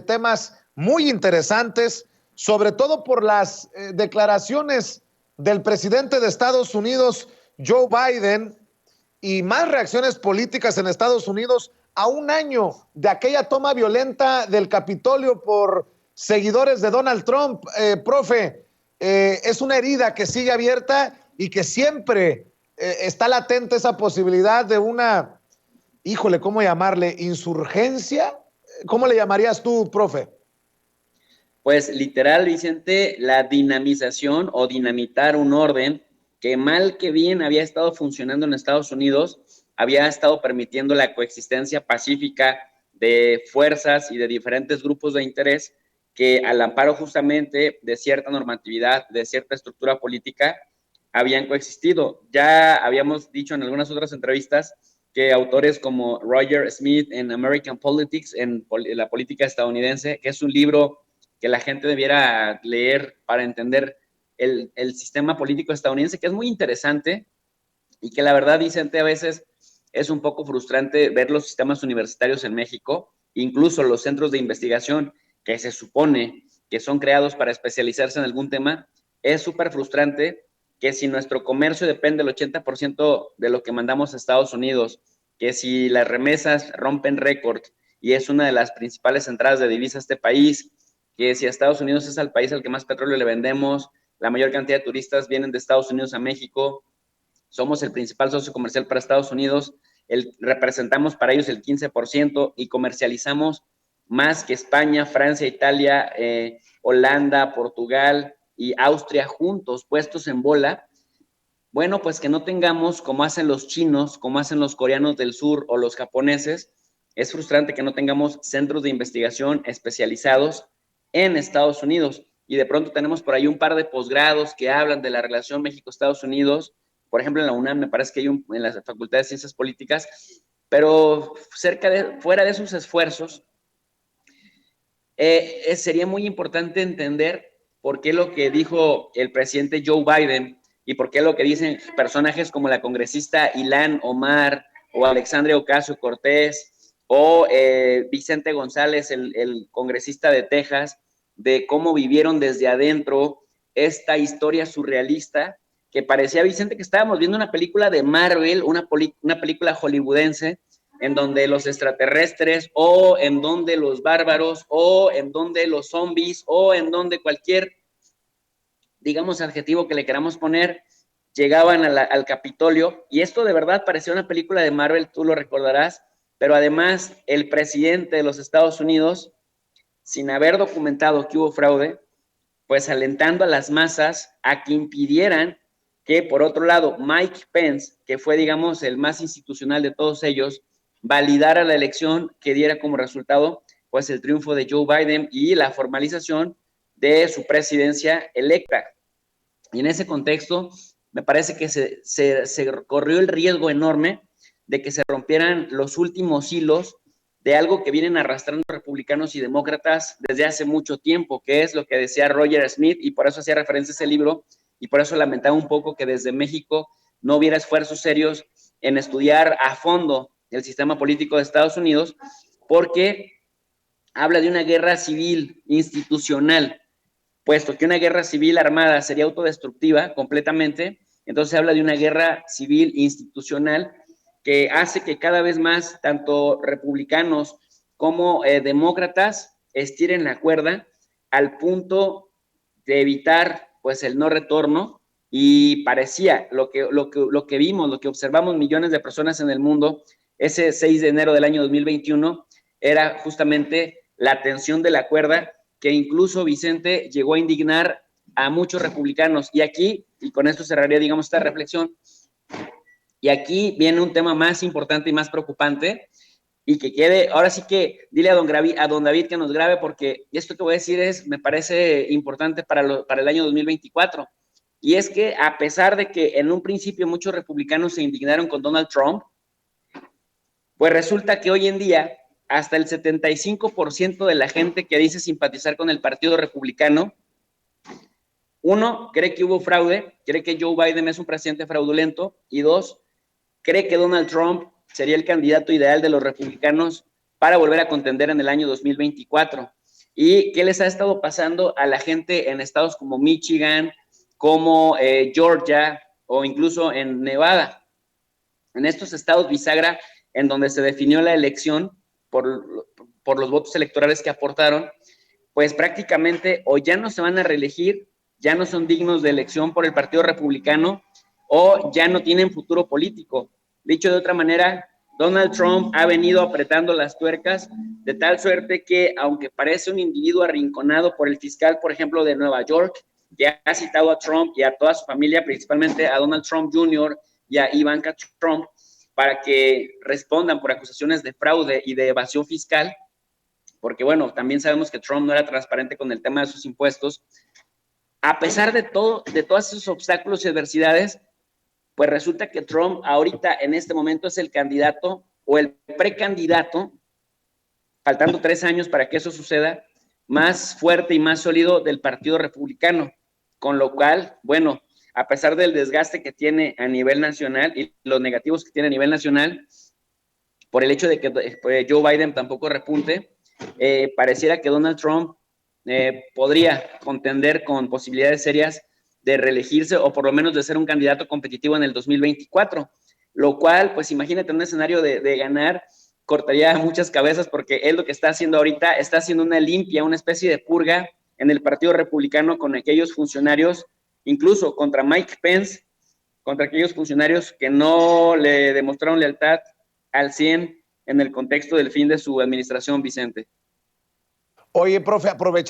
temas muy interesantes, sobre todo por las declaraciones del presidente de Estados Unidos, Joe Biden, y más reacciones políticas en Estados Unidos a un año de aquella toma violenta del Capitolio por seguidores de Donald Trump. Profe, es una herida que sigue abierta y que siempre está latente esa posibilidad de una, híjole, ¿cómo llamarle? ¿Insurgencia? ¿Cómo le llamarías tú, profe? Pues literal, Vicente, la dinamización o dinamitar un orden que mal que bien había estado funcionando en Estados Unidos, había estado permitiendo la coexistencia pacífica de fuerzas y de diferentes grupos de interés que al amparo justamente de cierta normatividad, de cierta estructura política, habían coexistido. Ya habíamos dicho en algunas otras entrevistas que autores como Roger Smith en American Politics, en la política estadounidense, que es un libro que la gente debiera leer para entender el sistema político estadounidense, que es muy interesante y que la verdad, Vicente, a veces es un poco frustrante ver los sistemas universitarios en México, incluso los centros de investigación que se supone que son creados para especializarse en algún tema, es súper frustrante que si nuestro comercio depende del 80% de lo que mandamos a Estados Unidos, que si las remesas rompen récord y es una de las principales entradas de divisas a este país, que si a Estados Unidos es el país al que más petróleo le vendemos, la mayor cantidad de turistas vienen de Estados Unidos a México, somos el principal socio comercial para Estados Unidos, representamos para ellos el 15% y comercializamos más que España, Francia, Italia, Holanda, Portugal y Austria juntos, puestos en bola. Bueno, pues que no tengamos, como hacen los chinos, como hacen los coreanos del sur o los japoneses, es frustrante que no tengamos centros de investigación especializados en Estados Unidos. Y de pronto tenemos por ahí un par de posgrados que hablan de la relación México-Estados Unidos. Por ejemplo, en la UNAM me parece que hay en la Facultad de Ciencias Políticas, pero fuera de esos esfuerzos, sería muy importante entender por qué lo que dijo el presidente Joe Biden y por qué lo que dicen personajes como la congresista Ilhan Omar o Alexandria Ocasio-Cortez o Vicente González, el congresista de Texas, de cómo vivieron desde adentro esta historia surrealista que parecía, Vicente, que estábamos viendo una película de Marvel, una película hollywoodense, en donde los extraterrestres o en donde los bárbaros o en donde los zombies o en donde cualquier, digamos, adjetivo que le queramos poner, llegaban al Capitolio. Y esto de verdad parecía una película de Marvel, tú lo recordarás, pero además el presidente de los Estados Unidos, sin haber documentado que hubo fraude, pues alentando a las masas a que impidieran que, por otro lado, Mike Pence, que fue, digamos, el más institucional de todos ellos, validara la elección que diera como resultado, pues, el triunfo de Joe Biden y la formalización de su presidencia electa. Y en ese contexto, me parece que se corrió el riesgo enorme de que se rompieran los últimos hilos de algo que vienen arrastrando republicanos y demócratas desde hace mucho tiempo, que es lo que decía Roger Smith, y por eso hacía referencia a ese libro, y por eso lamentaba un poco que desde México no hubiera esfuerzos serios en estudiar a fondo el sistema político de Estados Unidos, porque habla de una guerra civil institucional, puesto que una guerra civil armada sería autodestructiva completamente, entonces habla de una guerra civil institucional que hace que cada vez más tanto republicanos como demócratas estiren la cuerda al punto de evitar pues el no retorno, y parecía lo que vimos, lo que observamos millones de personas en el mundo ese 6 de enero del año 2021 era justamente la tensión de la cuerda que incluso, Vicente, llegó a indignar a muchos republicanos. Y aquí, y con esto cerraría, digamos, esta reflexión, y aquí viene un tema más importante y más preocupante, y que quede, ahora sí que dile a don David que nos grabe, porque esto que voy a decir me parece importante para el año 2024. Y es que a pesar de que en un principio muchos republicanos se indignaron con Donald Trump, pues resulta que hoy en día hasta el 75% de la gente que dice simpatizar con el Partido Republicano, uno, cree que hubo fraude, cree que Joe Biden es un presidente fraudulento, y dos, cree que Donald Trump sería el candidato ideal de los republicanos para volver a contender en el año 2024. ¿Y qué les ha estado pasando a la gente en estados como Michigan, como Georgia o incluso en Nevada? En estos estados bisagra, en donde se definió la elección por los votos electorales que aportaron, pues prácticamente o ya no se van a reelegir, ya no son dignos de elección por el Partido Republicano o ya no tienen futuro político. Dicho de otra manera, Donald Trump ha venido apretando las tuercas de tal suerte que, aunque parece un individuo arrinconado por el fiscal, por ejemplo, de Nueva York, que ha citado a Trump y a toda su familia, principalmente a Donald Trump Jr. y a Ivanka Trump, para que respondan por acusaciones de fraude y de evasión fiscal, porque bueno, también sabemos que Trump no era transparente con el tema de sus impuestos. A pesar de todo, de todos esos obstáculos y adversidades, pues resulta que Trump ahorita en este momento es el candidato o el precandidato, faltando 3 años para que eso suceda, más fuerte y más sólido del Partido Republicano, con lo cual, bueno, a pesar del desgaste que tiene a nivel nacional y los negativos que tiene a nivel nacional, por el hecho de que Joe Biden tampoco repunte, pareciera que Donald Trump podría contender con posibilidades serias de reelegirse o por lo menos de ser un candidato competitivo en el 2024, lo cual, pues imagínate un escenario de ganar, cortaría muchas cabezas porque él lo que está haciendo ahorita, está haciendo una limpia, una especie de purga en el Partido Republicano con aquellos funcionarios, incluso contra Mike Pence, contra aquellos funcionarios que no le demostraron lealtad al 100 en el contexto del fin de su administración, Vicente. Oye, profe, aprovechando